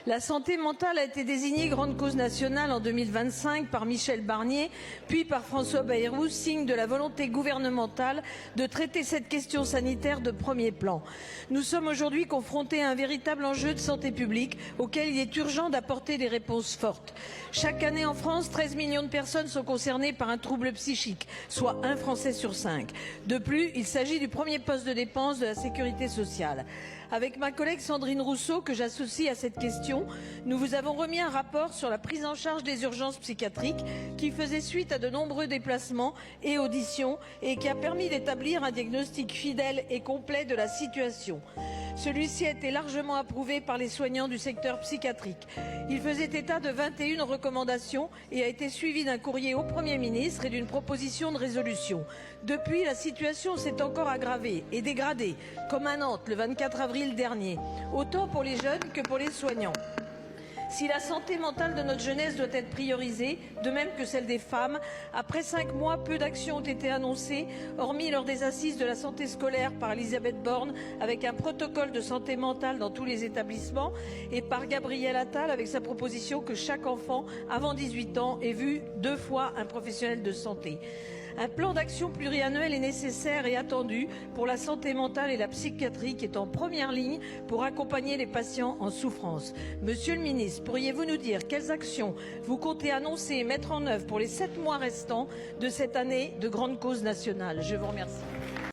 La santé mentale a été désignée grande cause nationale en 2025 par Michel Barnier, puis par François Bayrou, signe de la volonté gouvernementale de traiter cette question sanitaire de premier plan. Nous sommes aujourd'hui confrontés à un véritable enjeu de santé publique auquel il est urgent d'apporter des réponses fortes. Chaque année en France, 13 millions de personnes sont concernées par un trouble psychique, soit un Français sur 5. De plus, il s'agit du premier poste de dépense de la sécurité sociale. Avec ma collègue Sandrine Rousseau, que j'associe à cette question, nous vous avons remis un rapport sur la prise en charge des urgences psychiatriques qui faisait suite à de nombreux déplacements et auditions et qui a permis d'établir un diagnostic fidèle et complet de la situation. Celui-ci a été largement approuvé par les soignants du secteur psychiatrique. Il faisait état de 21 recommandations et a été suivi d'un courrier au Premier ministre et d'une proposition de résolution. Depuis, la situation s'est encore aggravée et dégradée, comme à Nantes le 24 avril dernier, autant pour les jeunes que pour les soignants. Si la santé mentale de notre jeunesse doit être priorisée, de même que celle des femmes, après 5 mois, peu d'actions ont été annoncées, hormis lors des assises de la santé scolaire par Elisabeth Borne, avec un protocole de santé mentale dans tous les établissements, et par Gabriel Attal, avec sa proposition que chaque enfant, avant 18 ans, ait vu 2 fois un professionnel de santé. Un plan d'action pluriannuel est nécessaire et attendu pour la santé mentale et la psychiatrie qui est en première ligne pour accompagner les patients en souffrance. Monsieur le ministre, pourriez-vous nous dire quelles actions vous comptez annoncer et mettre en œuvre pour les 7 mois restants de cette année de grande cause nationale? Je vous remercie.